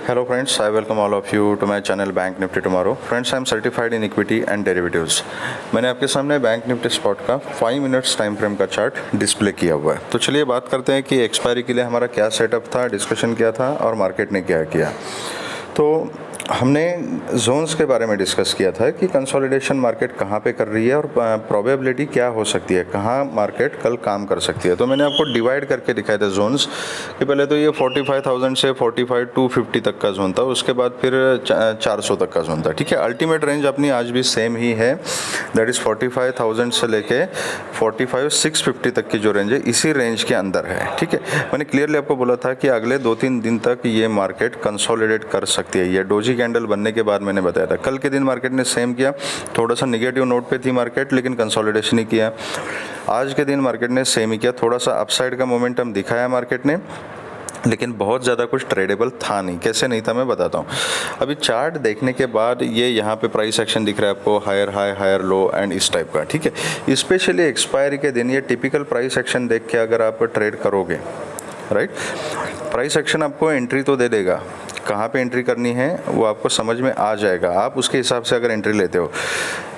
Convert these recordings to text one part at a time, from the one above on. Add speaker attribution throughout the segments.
Speaker 1: Hello friends, I welcome all of you to my channel Bank Nifty Tomorrow. Friends, I am certified in equity and derivatives. मैंने आपके सामने bank Nifty spot का 5 minutes time frame का chart display किया हुआ है। तो चलिए बात करते हैं कि एक्सपायरी के लिए हमारा क्या सेटअप था, डिस्कशन किया था और मार्केट ने क्या किया। तो हमने जोन्स के बारे में डिस्कस किया था कि कंसोलिडेशन मार्केट कहाँ पे कर रही है और प्रोबेबिलिटी क्या हो सकती है, कहाँ मार्केट कल काम कर सकती है। तो मैंने आपको डिवाइड करके दिखाए थे जोन्स कि पहले तो ये 45,000 से 45,250 तक का जोन था, उसके बाद फिर 400 तक का जोन था। ठीक है, अल्टीमेट रेंज अपनी आज भी सेम ही है, दैट इज़ 45,000 से लेके 45,650 तक की जो रेंज है इसी रेंज के अंदर है। ठीक है, मैंने क्लियरली आपको बोला था कि अगले 2-3 दिन तक ये मार्केट कंसोलिडेट कर सकती है। ये डोजी कैंडल बनने के बाद मैंने बताया था। कल के दिन मार्केट ने सेम किया, थोड़ा सा निगेटिव नोट पे थी मार्केट, लेकिन कंसोलिडेशन ही किया। आज के दिन मार्केट ने सेम ही किया, थोड़ा सा अपसाइड का मोमेंटम दिखाया मार्केट ने, लेकिन बहुत ज़्यादा कुछ ट्रेडेबल था नहीं। कैसे नहीं था मैं बताता हूँ। अभी चार्ट देखने के बाद ये यहाँ पे प्राइस एक्शन दिख रहा है आपको, higher high higher low and इस टाइप का। ठीक है, स्पेशली एक्सपायरी के दिन ये टिपिकल प्राइस एक्शन देख के अगर आप ट्रेड करोगे, राइट, प्राइस एक्शन आपको एंट्री तो दे देगा, कहाँ पे एंट्री करनी है वो आपको समझ में आ जाएगा, आप उसके हिसाब से अगर एंट्री लेते हो।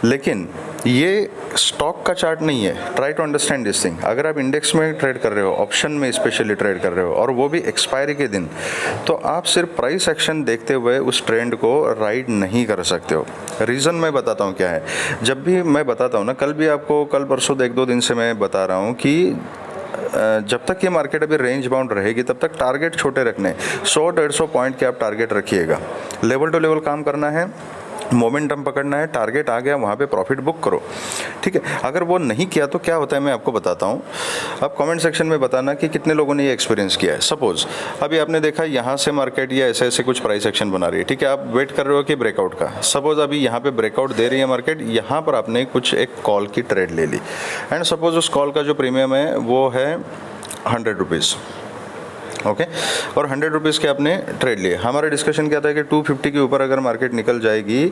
Speaker 1: लेकिन ये स्टॉक का चार्ट नहीं है, try to understand this thing. अगर आप इंडेक्स में ट्रेड कर रहे हो, ऑप्शन में स्पेशली ट्रेड कर रहे हो और वो भी एक्सपायरी के दिन, तो आप सिर्फ प्राइस एक्शन देखते हुए उस ट्रेंड को राइड नहीं कर सकते हो। रीज़न मैं बताता हूँ क्या है। जब भी मैं बताता हूँ ना, कल भी आपको, कल परसों 1-2 दिन से मैं बता रहा हूँ कि जब तक ये मार्केट अभी रेंज बाउंड रहेगी तब तक टारगेट छोटे रखने, 100-150 पॉइंट के आप टारगेट रखिएगा। लेवल टू लेवल काम करना है, मोमेंटम पकड़ना है, टारगेट आ गया वहाँ पे प्रॉफिट बुक करो। ठीक है, अगर वो नहीं किया तो क्या होता है मैं आपको बताता हूँ। आप कमेंट सेक्शन में बताना कि कितने लोगों ने ये एक्सपीरियंस किया है। सपोज अभी आपने देखा यहाँ से मार्केट ये ऐसे ऐसे कुछ प्राइस एक्शन बना रही है। ठीक है, आप वेट कर रहे हो कि ब्रेकआउट का, सपोज अभी यहाँ पे ब्रेकआउट दे रही है मार्केट, यहाँ पर आपने कुछ एक कॉल की ट्रेड ले ली एंड सपोज उस कॉल का जो प्रीमियम है वो है 100 रुपीज़। ओके, और 100 रुपीज़ के आपने ट्रेड लिए। हमारा डिस्कशन क्या था कि 250 के ऊपर अगर मार्केट निकल जाएगी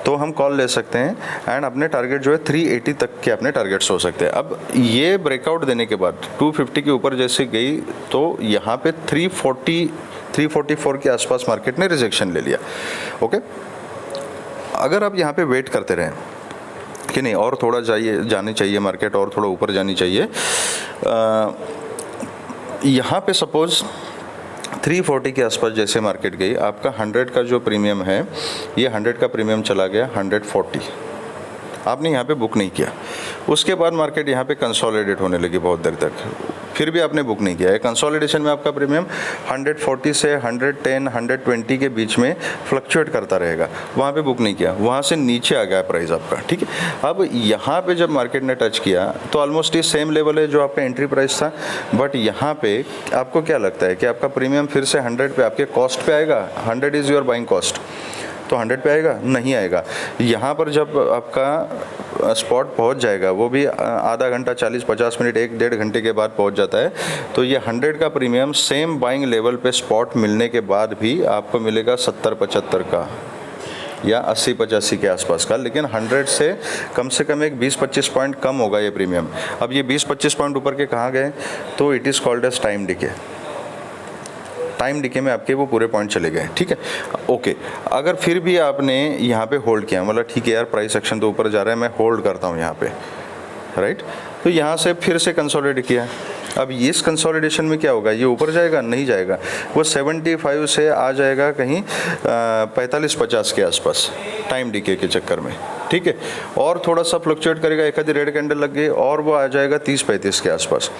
Speaker 1: तो हम कॉल ले सकते हैं एंड अपने टारगेट जो है 380 तक के अपने टारगेट्स हो सकते हैं। अब ये ब्रेकआउट देने के बाद 250 के ऊपर जैसे गई तो यहाँ पे 344 के आसपास मार्केट ने रिजेक्शन ले लिया। ओके, अगर आप यहाँ पे वेट करते रहें कि नहीं और थोड़ा जानी चाहिए मार्केट, और थोड़ा ऊपर जानी चाहिए, यहाँ पे सपोज 340 के आसपास जैसे मार्केट गई, आपका 100 का जो प्रीमियम है, ये 100 का प्रीमियम चला गया 140, आपने यहाँ पे बुक नहीं किया। उसके बाद मार्केट यहाँ पे कंसोलिडेट होने लगी बहुत देर तक, फिर भी आपने बुक नहीं किया है। कंसोलिडेशन में आपका प्रीमियम 140 से 110, 120 के बीच में फ्लक्चुएट करता रहेगा, वहाँ पे बुक नहीं किया, वहाँ से नीचे आ गया प्राइस आपका। ठीक है, अब यहाँ पे जब मार्केट ने टच किया तो ऑलमोस्ट ये सेम लेवल है जो आपका एंट्री प्राइस था, बट यहाँ पे आपको क्या लगता है कि आपका प्रीमियम फिर से 100 पे आपके कॉस्ट पे आएगा? 100 इज़ योर बाइंग कॉस्ट, तो 100 पे आएगा? नहीं आएगा। यहाँ पर जब आपका स्पॉट पहुँच जाएगा, वो भी आधा घंटा, 40-50 मिनट, 1-1.5 घंटे के बाद पहुँच जाता है, तो ये 100 का प्रीमियम सेम बाइंग लेवल पे स्पॉट मिलने के बाद भी आपको मिलेगा 70-75 का या 80-85 के आसपास का, लेकिन 100 से कम एक 20-25 पॉइंट कम होगा ये प्रीमियम। अब ये 20-25 पॉइंट ऊपर के कहाँ गए? तो it is called as time decay. Time decay में आपके वो पूरे पॉइंट चले गए। ठीक है, ओके, अगर फिर भी आपने यहाँ पे होल्ड किया, मतलब ठीक है यार प्राइस एक्शन तो ऊपर जा रहा है, मैं होल्ड करता हूँ यहाँ पे, राइट, तो यहाँ से फिर से कंसोलिडेट किया। अब इस कंसोलिडेशन में क्या होगा? ये ऊपर जाएगा? नहीं जाएगा, वो 75 से आ जाएगा कहीं 45-50 के आसपास टाइम डिके के चक्कर में। ठीक है, और थोड़ा सा फ्लक्चुएट करेगा, एक आधी रेड कैंडल लग गई और वो आ जाएगा 30-35 के आसपास।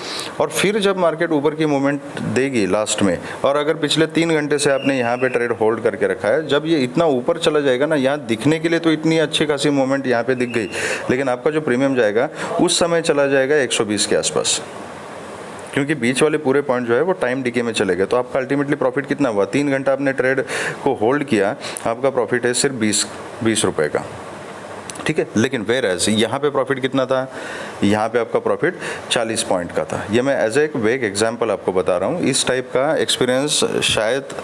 Speaker 1: और फिर जब मार्केट ऊपर की मूवमेंट देगी लास्ट में, और अगर पिछले 3 घंटे से आपने यहाँ पे ट्रेड होल्ड करके रखा है, जब ये इतना ऊपर चला जाएगा ना, यहाँ दिखने के लिए तो इतनी अच्छी खासी मूवमेंट यहाँ पे दिख गई, लेकिन आपका जो प्रीमियम जाएगा उस समय चला जाएगा 120 के आसपास, क्योंकि बीच वाले पूरे पॉइंट जो है वो टाइम डिके में चले गए। तो आपका अल्टीमेटली प्रॉफिट कितना हुआ? 3 घंटा आपने ट्रेड को होल्ड किया, आपका प्रॉफिट है सिर्फ 20 रुपये का। ठीक है। लेकिन वेयर एज यहाँ पे प्रॉफिट कितना था, यहाँ पे आपका प्रॉफिट 40 पॉइंट का था। ये मैं एज एक वेग एग्जांपल आपको बता रहा हूँ। इस टाइप का एक्सपीरियंस शायद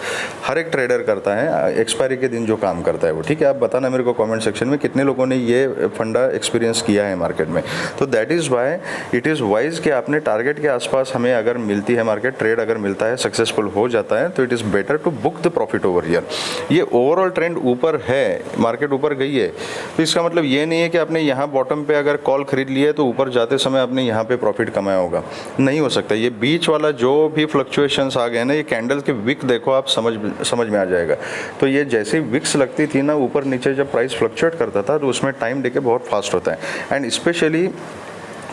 Speaker 1: हर एक ट्रेडर करता है एक्सपायरी के दिन जो काम करता है वो। ठीक है, आप बताना मेरे को कमेंट सेक्शन में कितने लोगों ने ये फंडा एक्सपीरियंस किया है मार्केट में। तो that is why it is wise कि आपने टारगेट के आसपास हमें अगर मिलती है मार्केट, ट्रेड अगर मिलता है, सक्सेसफुल हो जाता है, तो it is better to book the profit over year. ये ओवरऑल ट्रेंड ऊपर है, मार्केट ऊपर गई है, तो इसका मतलब ये नहीं है कि आपने यहाँ बॉटम पे अगर कॉल खरीद ली है तो ऊपर जाते समय आपने यहाँ पे प्रॉफिट कमाया होगा, नहीं हो सकता। ये बीच वाला जो भी फ्लक्चुएशंस आ गए ना, ये कैंडल के विक देखो आप, समझ में आ जाएगा। तो ये जैसे विक्स लगती थी ना ऊपर नीचे, जब प्राइस फ्लक्चुएट करता था तो उसमें टाइम डिके बहुत फास्ट होता है। एंड स्पेशली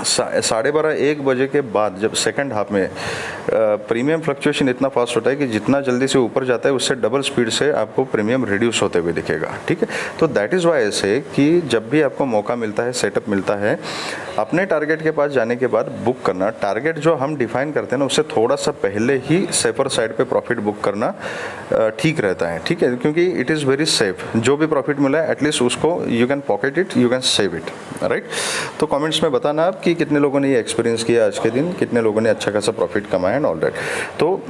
Speaker 1: 12:30-1 बजे के बाद जब सेकंड हाफ में प्रीमियम फ्लक्चुएशन इतना फास्ट होता है कि जितना जल्दी से ऊपर जाता है उससे डबल स्पीड से आपको प्रीमियम रिड्यूस होते हुए दिखेगा। ठीक है, तो दैट इज़ वाई ऐसे कि जब भी आपको मौका मिलता है, सेटअप मिलता है, अपने टारगेट के पास जाने के बाद बुक करना। टारगेट जो हम डिफाइन करते हैं ना, उससे थोड़ा सा पहले ही सेफर साइड पे प्रॉफिट बुक करना ठीक रहता है। ठीक है, क्योंकि इट इज़ वेरी सेफ। जो भी प्रॉफिट मिला है एटलीस्ट उसको you can pocket it, you can save it, right. तो कमेंट्स में बताना आप कि कितने लोगों ने ये एक्सपीरियंस किया आज के दिन, कितने लोगों ने अच्छा खासा प्रॉफिट कमाया एंड ऑल दैट। तो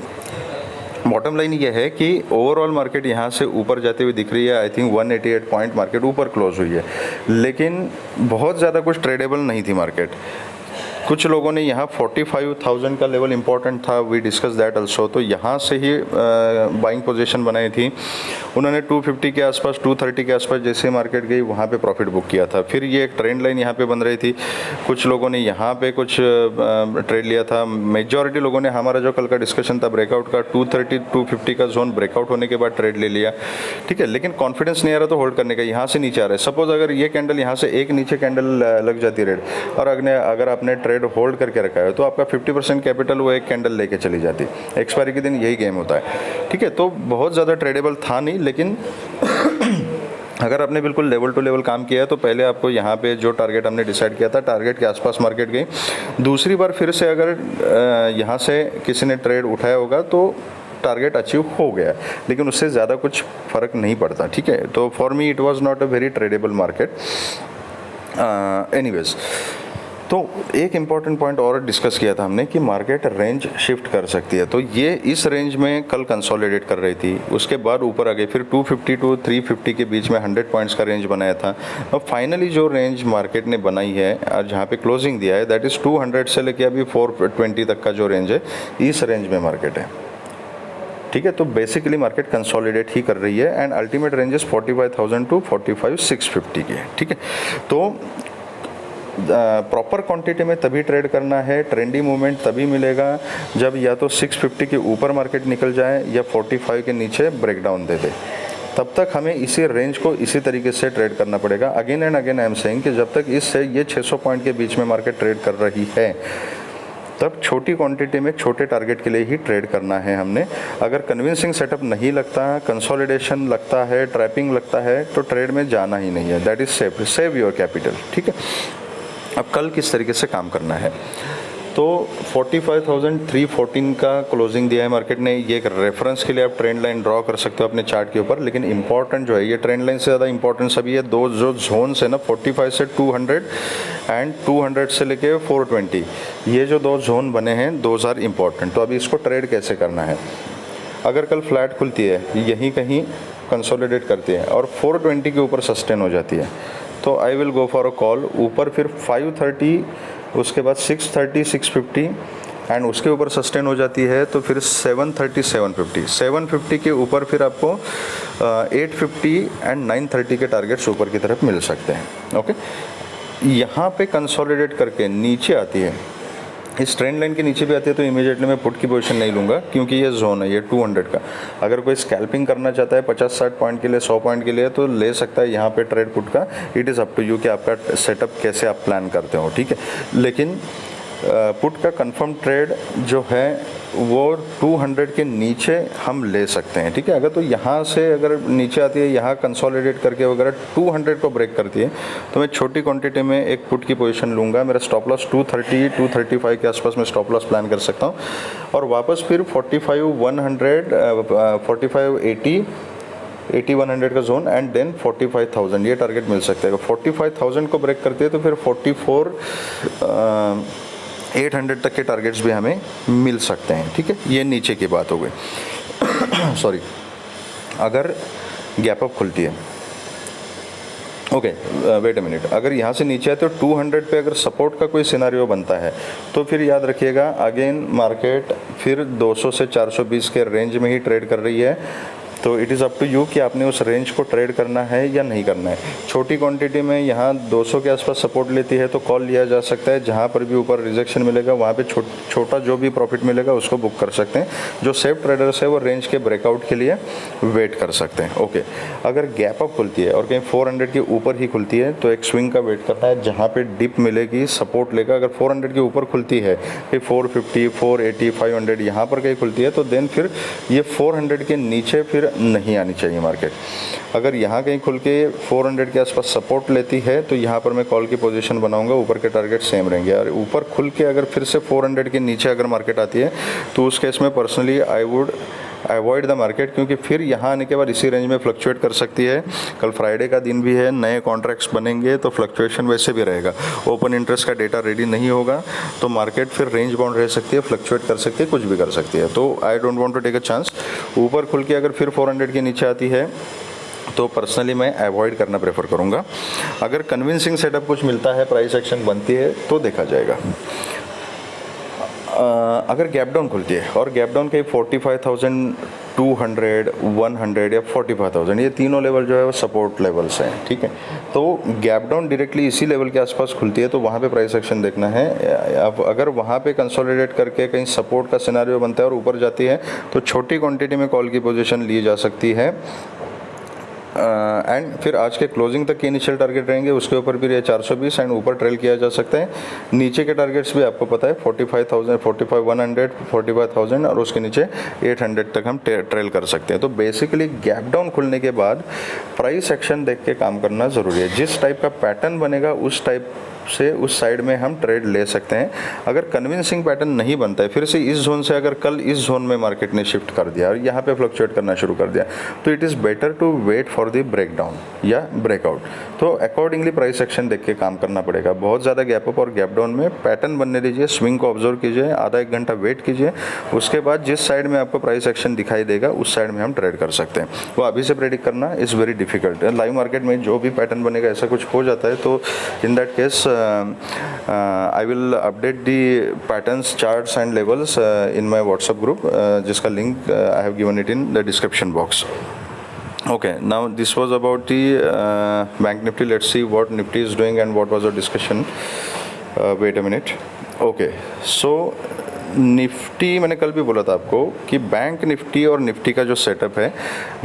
Speaker 1: बॉटम लाइन ये है कि ओवरऑल मार्केट यहाँ से ऊपर जाते हुए दिख रही है। आई थिंक 188 पॉइंट मार्केट ऊपर क्लोज हुई है, लेकिन बहुत ज़्यादा कुछ ट्रेडेबल नहीं थी मार्केट। कुछ लोगों ने यहाँ 45,000 का लेवल इंपॉर्टेंट था, वी डिस्कस दैट ऑल्सो, तो यहाँ से ही बाइंग पोजीशन बनाई थी। उन्होंने 250 के आसपास, 230 के आसपास जैसे मार्केट गई वहाँ पे प्रॉफिट बुक किया था। फिर ये एक ट्रेंड लाइन यहाँ पे बन रही थी, कुछ लोगों ने यहाँ पे कुछ ट्रेड लिया था। मेजॉरिटी लोगों ने, हमारा जो कल का डिस्कशन था ब्रेकआउट का, 230 250 का जोन ब्रेकआउट होने के बाद ट्रेड ले लिया। ठीक है, लेकिन कॉन्फिडेंस नहीं आ रहा तो होल्ड करने का। यहाँ से नीचे आ रहा है, सपोज अगर ये कैंडल यहाँ से एक नीचे कैंडल लग जाती है रेड, और अगर आपने ट्रेड होल्ड करके रखा है तो आपका 50% कैपिटल वो एक कैंडल लेके चली जाती है। एक्सपायरी के दिन यही गेम होता है। ठीक है, तो बहुत ज़्यादा ट्रेडेबल था नहीं, लेकिन अगर आपने बिल्कुल लेवल टू लेवल काम किया है तो पहले आपको यहाँ पे जो टारगेट हमने डिसाइड किया था, टारगेट के आसपास मार्केट गई। दूसरी बार फिर से अगर यहाँ से किसी ने ट्रेड उठाया होगा तो टारगेट अचीव हो गया, लेकिन उससे ज़्यादा कुछ फ़र्क नहीं पड़ता। ठीक है, तो for me it was not a very tradable market. Anyways, तो एक इम्पॉर्टेंट पॉइंट और डिस्कस किया था हमने कि मार्केट रेंज शिफ्ट कर सकती है। तो ये इस रेंज में कल कंसोलिडेट कर रही थी, उसके बाद ऊपर आ गई, फिर 250 टू 350 के बीच में 100 पॉइंट्स का रेंज बनाया था। और फाइनली जो रेंज मार्केट ने बनाई है और जहाँ पे क्लोजिंग दिया है, दैट इज़ 200 से लेके अभी 420 तक का जो रेंज है, इस रेंज में मार्केट है। ठीक है, तो बेसिकली मार्केट कंसोलिडेट ही कर रही है एंड अल्टीमेट रेंजेस 45,000 टू 45,650 की है। ठीक है, तो प्रॉपर क्वांटिटी में तभी ट्रेड करना है, ट्रेंडी मूवमेंट तभी मिलेगा जब या तो 650 के ऊपर मार्केट निकल जाए या 45 के नीचे ब्रेकडाउन दे दे। तब तक हमें इसी रेंज को इसी तरीके से ट्रेड करना पड़ेगा। Again and again I am saying कि जब तक इससे ये 600 पॉइंट के बीच में मार्केट ट्रेड कर रही है, तब छोटी क्वांटिटी में छोटे टारगेट के लिए ही ट्रेड करना है हमने। अगर कन्विंसिंग सेटअप नहीं लगता, कंसोलिडेशन लगता है, ट्रैपिंग लगता है, तो ट्रेड में जाना ही नहीं है। That is save your capital. ठीक है, अब कल किस तरीके से काम करना है, तो 45,314 का क्लोजिंग दिया है मार्केट ने। ये एक रेफरेंस के लिए आप ट्रेंड लाइन ड्रॉ कर सकते हो अपने चार्ट के ऊपर, लेकिन इंपॉर्टेंट जो है, ये ट्रेंड लाइन से ज़्यादा इंपॉर्टेंट सभी है दो जो जोन्स है ना, 45 से 200 एंड 200 से लेके 420, ये जो दो जोन बने हैं, दोज आर इंपॉर्टेंट। तो अभी इसको ट्रेड कैसे करना है, अगर कल फ्लैट खुलती है, यहीं कहीं कंसोलिडेट करती है और 420 के ऊपर सस्टेन हो जाती है, तो I will go for a call ऊपर, फिर 530, उसके बाद 630 650 एंड उसके ऊपर सस्टेन हो जाती है तो फिर 730 750 के ऊपर फिर आपको 850 एंड 930 के टारगेट्स ऊपर की तरफ मिल सकते हैं। ओके, यहाँ पे कंसोलिडेट करके नीचे आती है, इस ट्रेंड लाइन के नीचे भी आती है, तो इमीडिएटली मैं पुट की पोजीशन नहीं लूँगा, क्योंकि ये जोन है, ये 200 का। अगर कोई स्कैल्पिंग करना चाहता है 50-60 पॉइंट के लिए, 100 पॉइंट के लिए, तो ले सकता है यहाँ पे ट्रेड पुट का। It is up to you कि आपका सेटअप कैसे आप प्लान करते हो। ठीक है, लेकिन पुट का कंफर्म ट्रेड जो है वो 200 के नीचे हम ले सकते हैं। ठीक है, अगर तो यहाँ से अगर नीचे आती है, यहाँ कंसोलिडेट करके वगैरह 200 को ब्रेक करती है, तो मैं छोटी क्वांटिटी में एक पुट की पोजीशन लूँगा। मेरा स्टॉप लॉस 230 235 के आसपास में स्टॉप लॉस प्लान कर सकता हूँ, और वापस फिर 45 100 45 80 8100 का जोन एंड देन 45,000 ये टारगेट मिल सकता है। अगर 45,000 को ब्रेक करती है तो फिर 44,800 तक के टारगेट्स भी हमें मिल सकते हैं, ठीक है। ये नीचे की बात हो गई। सॉरी, अगर गैप अप खुलती है, ओके वेट अ मिनट, अगर यहाँ से नीचे है तो 200 पे अगर सपोर्ट का कोई सिनारियो बनता है तो फिर याद रखिएगा अगेन मार्केट फिर 200 से 420 के रेंज में ही ट्रेड कर रही है। तो it is up to you कि आपने उस रेंज को ट्रेड करना है या नहीं करना है। छोटी क्वांटिटी में यहाँ 200 के आसपास सपोर्ट लेती है तो कॉल लिया जा सकता है। जहाँ पर भी ऊपर रिजेक्शन मिलेगा वहाँ पे छोटा जो भी प्रॉफिट मिलेगा उसको बुक कर सकते हैं। जो सेफ ट्रेडर्स है वो रेंज के ब्रेकआउट के लिए वेट कर सकते हैं। ओके, अगर गैप अप खुलती है और कहीं 400 के ऊपर ही खुलती है तो एक स्विंग का वेट करना है। जहाँ पे डिप मिलेगी सपोर्ट लेगा। अगर 400 के ऊपर खुलती है कि 450, 480, 500 यहाँ पर कहीं खुलती है तो देन फिर ये 400 के नीचे फिर नहीं आनी चाहिए मार्केट। अगर यहाँ कहीं खुल के 400 के आसपास सपोर्ट लेती है तो यहाँ पर मैं कॉल की पोजीशन बनाऊंगा। ऊपर के टारगेट सेम रहेंगे। और ऊपर खुल के अगर फिर से 400 के नीचे अगर मार्केट आती है तो उस केस में personally I would avoid the market, क्योंकि फिर यहाँ आने के बाद इसी रेंज में फ्लक्चुएट कर सकती है। कल फ्राइडे का दिन भी है, नए कॉन्ट्रैक्ट्स बनेंगे तो फ्लक्चुएशन वैसे भी रहेगा। ओपन इंटरेस्ट का डेटा रेडी नहीं होगा तो मार्केट फिर रेंज बाउंड रह सकती है, फ्लक्चुएट कर सकती है, कुछ भी कर सकती है। तो I don't want to take a chance. ऊपर खुल के अगर फिर 400 के नीचे आती है तो पर्सनली मैं अवॉइड करना प्रेफर करूँगा। अगर कन्विंसिंग सेटअप कुछ मिलता है, प्राइस एक्शन बनती है तो देखा जाएगा। अगर गैप डाउन खुलती है और गैप डाउन के 45,200, 100 या 45,000 ये तीनों लेवल जो है वो सपोर्ट लेवल्स हैं, ठीक है। तो गैप डाउन डायरेक्टली इसी लेवल के आसपास खुलती है तो वहाँ पे प्राइस एक्शन देखना है। अब अगर वहाँ पे कंसोलिडेट करके कहीं सपोर्ट का सिनारियो बनता है और ऊपर जाती है तो छोटी क्वांटिटी में कॉल की पोजीशन ली जा सकती है। एंड फिर आज के क्लोजिंग तक के इनिशियल टारगेट रहेंगे, उसके ऊपर भी ये 420 एंड ऊपर ट्रेल किया जा सकता है। नीचे के टारगेट्स भी आपको पता है 45,000, 45,100, 45,000 और उसके नीचे 800 तक हम ट्रेल कर सकते हैं। तो बेसिकली गैप डाउन खुलने के बाद प्राइस एक्शन देख के काम करना ज़रूरी है। जिस टाइप का पैटर्न बनेगा उस टाइप से उस साइड में हम ट्रेड ले सकते हैं। अगर कन्विंसिंग पैटर्न नहीं बनता है, फिर से इस जोन से अगर कल इस जोन में मार्केट ने शिफ्ट कर दिया और यहाँ पे फ्लक्चुएट करना शुरू कर दिया तो it is better to wait for the breakdown या ब्रेकआउट। तो अकॉर्डिंगली प्राइस एक्शन देख के काम करना पड़ेगा। बहुत ज़्यादा गैप अप और गैप डाउन में पैटर्न बनने दीजिए, स्विंग को ऑब्जर्व कीजिए, आधा एक घंटा वेट कीजिए। उसके बाद जिस साइड में आपको प्राइस एक्शन दिखाई देगा उस साइड में हम ट्रेड कर सकते हैं। वो अभी से प्रेडिक्ट करना is very difficult. Live market में जो भी पैटर्न बनेगा ऐसा कुछ हो जाता है तो in that case I will update the patterns, charts and levels in my WhatsApp group, जिसका link I have given it in the description box. Okay, now this was about the Bank Nifty. Let's see what Nifty is doing and what was the discussion. Wait a minute. Okay, so Nifty मैंने कल भी बोला था आपको कि bank Nifty और Nifty का जो सेटअप है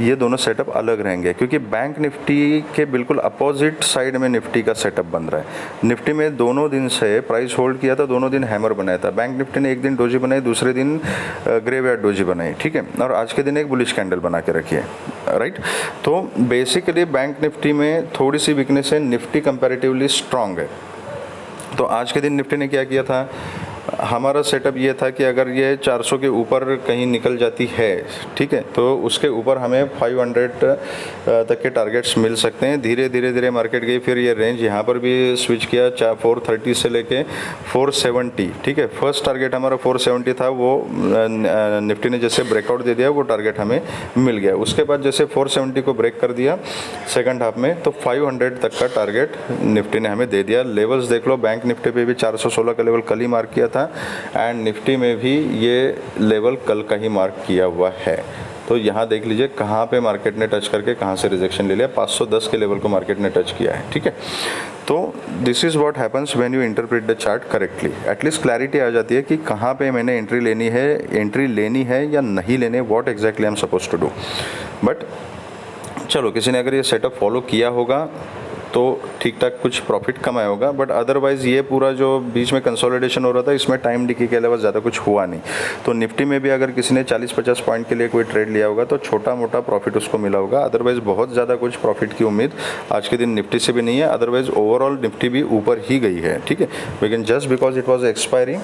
Speaker 1: ये दोनों सेटअप अलग रहेंगे, क्योंकि बैंक निफ्टी के बिल्कुल अपोजिट साइड में निफ्टी का सेटअप बन रहा है। निफ्टी में दोनों दिन से प्राइस होल्ड किया था, दोनों दिन हैमर बनाया था। बैंक निफ्टी ने एक दिन डोजी बनाई, दूसरे दिन ग्रेवयार्ड डोजी बनाई, ठीक है, और आज के दिन एक बुलिश कैंडल बना के रखी है, राइट। तो बेसिकली बैंक निफ्टी में थोड़ी सी वीकनेस है, निफ्टी कंपैरेटिवली स्ट्रांग है। तो आज के दिन निफ्टी ने क्या किया था, हमारा सेटअप ये था कि अगर ये 400 के ऊपर कहीं निकल जाती है, ठीक है, तो उसके ऊपर हमें 500 तक के टारगेट्स मिल सकते हैं। धीरे धीरे मार्केट गई, फिर ये रेंज यहाँ पर भी स्विच किया 430 से लेके 470, ठीक है। फर्स्ट टारगेट हमारा 470 था, वो निफ्टी ने जैसे ब्रेकआउट दे दिया वो टारगेट हमें मिल गया। उसके बाद जैसे 470 को ब्रेक कर दिया सेकंड हाफ में तो 500 तक का टारगेट निफ्टी ने हमें दे दिया। लेवल्स देख लो, बैंक निफ्टी पे भी 416 का लेवल कल ही मार्क किया था एंड निफ्टी में भी ये लेवल कल का ही मार्क किया हुआ है। तो यहाँ देख लीजिए कहाँ पे मार्केट ने टच करके कहाँ से रिजेक्शन ले लिया। 510 के लेवल को मार्केट ने टच किया है, ठीक है। तो this is what happens when you interpret the chart correctly. At least clarity आ जाती है कि कहाँ पे मैंने एंट्री लेनी है या नहीं लेनी है, what exactly I am suppose to do. But चलो, किसी ने अगर ये सेटअप फॉलो किया होगा तो ठीक ठाक कुछ प्रॉफिट कमाया होगा, बट अदरवाइज़ ये पूरा जो बीच में कंसोलिडेशन हो रहा था इसमें टाइम डिके के अलावा ज़्यादा कुछ हुआ नहीं। तो निफ्टी में भी अगर किसी ने 40-50 पॉइंट के लिए कोई ट्रेड लिया होगा तो छोटा मोटा प्रॉफिट उसको मिला होगा। अदरवाइज़ बहुत ज़्यादा कुछ प्रॉफिट की उम्मीद आज के दिन निफ्टी से भी नहीं है। अदरवाइज़ ओवरऑल निफ्टी भी ऊपर ही गई है, ठीक है, लेकिन just because it was expiring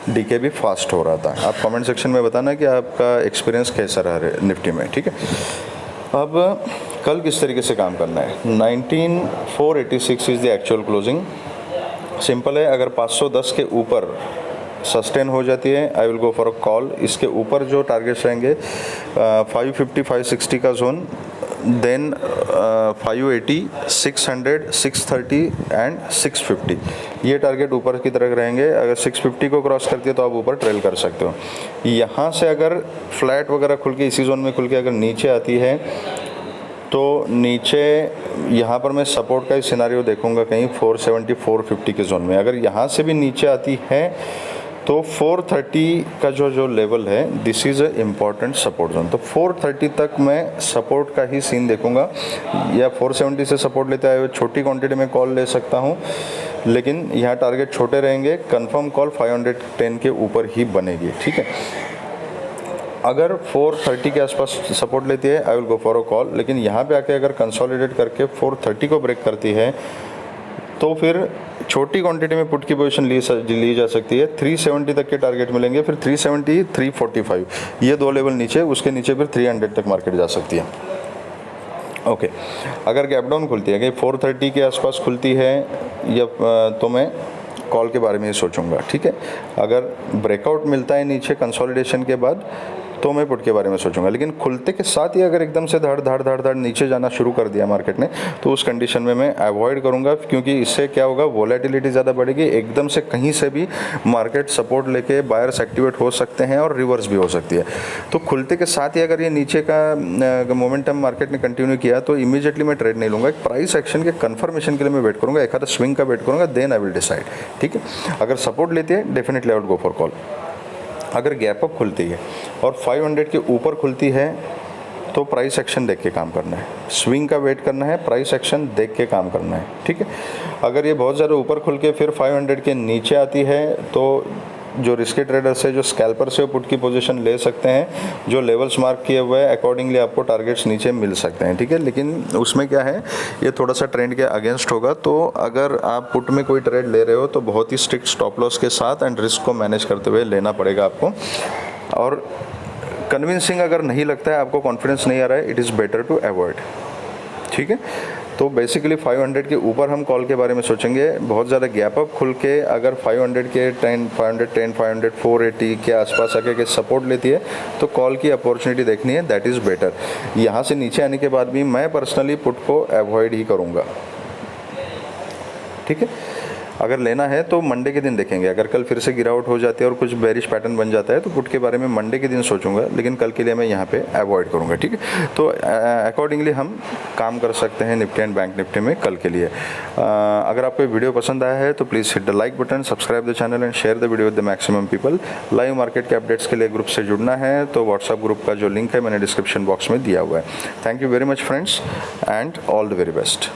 Speaker 1: decay भी फास्ट हो रहा था। आप कमेंट सेक्शन में बताना कि आपका एक्सपीरियंस कैसा रहा है निफ्टी में, ठीक है। अब कल किस तरीके से काम करना है। 19486 is the actual closing. Simple है, अगर 510 के ऊपर सस्टेन हो जाती है I will go for a call. इसके ऊपर जो टारगेट्स रहेंगे 550 560 का जोन, देन 580 600 630 एंड 650 ये टारगेट ऊपर की तरफ रहेंगे। अगर 650 को क्रॉस करती है तो आप ऊपर ट्रेल कर सकते हो। यहाँ से अगर फ्लैट वगैरह खुल के इसी जोन में खुल के अगर नीचे आती है तो नीचे यहाँ पर मैं सपोर्ट का ही सिनारियो देखूंगा कहीं 470 450 के जोन में। अगर यहाँ से भी नीचे आती है तो 430 का जो लेवल है this is a important support zone. तो 430 तक मैं सपोर्ट का ही सीन देखूंगा, या 470 से सपोर्ट लेते आए हुए छोटी क्वांटिटी में कॉल ले सकता हूं, लेकिन यहाँ टारगेट छोटे रहेंगे। कंफर्म कॉल 510 के ऊपर ही बनेगी, ठीक है। अगर 430 के आसपास सपोर्ट लेती है I will go for a call, लेकिन यहाँ पे आके अगर कंसोलिडेट करके 430 को ब्रेक करती है तो फिर छोटी क्वांटिटी में पुट की पोजीशन ली जा सकती है। 370 तक के टारगेट मिलेंगे, फिर 370 345 ये दो लेवल नीचे, उसके नीचे फिर 300 तक मार्केट जा सकती है। ओके, अगर गैप डाउन खुलती है कि 430 के आसपास खुलती है या तो मैं कॉल के बारे में ही सोचूंगा, ठीक है। अगर ब्रेकआउट मिलता है नीचे कंसोलिडेशन के बाद तो मैं पुट के बारे में सोचूंगा, लेकिन खुलते के साथ ही अगर एकदम से धड़ धड़ धड़ धड़ नीचे जाना शुरू कर दिया मार्केट ने तो उस कंडीशन में मैं अवॉइड करूंगा, क्योंकि इससे क्या होगा, वोलेटिलिटी ज़्यादा बढ़ेगी। एकदम से कहीं से भी मार्केट सपोर्ट लेके बायर्स एक्टिवेट हो सकते हैं और रिवर्स भी हो सकती है। तो खुलते के साथ ही अगर ये नीचे का मोमेंटम मार्केट ने कंटिन्यू किया तो इमीडिएटली मैं ट्रेड नहीं लूँगा। एक प्राइस एक्शन के कन्फर्मेशन के लिए मैं वेट करूँगा, एक आधा स्विंग का वेट करूँगा, देन आई विल डिसाइड, ठीक है। अगर सपोर्ट लेती है definitely I will go for call. अगर गैप अप खुलती है और 500 के ऊपर खुलती है तो प्राइस एक्शन देख के काम करना है, स्विंग का वेट करना है, प्राइस एक्शन देख के काम करना है, ठीक है। अगर ये बहुत ज़्यादा ऊपर खुल के फिर 500 के नीचे आती है तो जो रिस्की ट्रेडर्स है, जो स्कैल्पर से पुट की पोजीशन ले सकते हैं, जो लेवल्स मार्क किए हुए हैं अकॉर्डिंगली आपको टारगेट्स नीचे मिल सकते हैं, ठीक है। लेकिन उसमें क्या है, ये थोड़ा सा ट्रेंड के अगेंस्ट होगा। तो अगर आप पुट में कोई ट्रेड ले रहे हो तो बहुत ही स्ट्रिक्ट स्टॉप लॉस के साथ एंड रिस्क को मैनेज करते हुए लेना पड़ेगा आपको। और कन्विंसिंग अगर नहीं लगता है, आपको कॉन्फिडेंस नहीं आ रहा है, it is better to avoid, ठीक है। तो बेसिकली 500 के ऊपर हम कॉल के बारे में सोचेंगे। बहुत ज़्यादा गैप अप खुल के अगर 500 के 510 500 480 के आसपास आके के सपोर्ट लेती है तो कॉल की अपॉर्चुनिटी देखनी है, दैट इज़ बेटर। यहाँ से नीचे आने के बाद भी मैं पर्सनली पुट को अवॉइड ही करूँगा, ठीक है। अगर लेना है तो मंडे के दिन देखेंगे। अगर कल फिर से गिरावट हो जाती है और कुछ बेरिश पैटर्न बन जाता है तो पुट के बारे में मंडे के दिन सोचूंगा, लेकिन कल के लिए मैं यहाँ पे अवॉइड करूँगा, ठीक है। तो अकॉर्डिंगली हम काम कर सकते हैं निफ्टी एंड बैंक निफ्टी में कल के लिए। अगर आपको वीडियो पसंद आया है तो please hit the like button, subscribe the channel and share the video with the maximum people. Live market के अपडेट्स के लिए ग्रुप से जुड़ना है तो व्हाट्सअप ग्रुप का जो लिंक है मैंने डिस्क्रिप्शन बॉक्स में दिया हुआ है। Thank you very much friends and all the very best.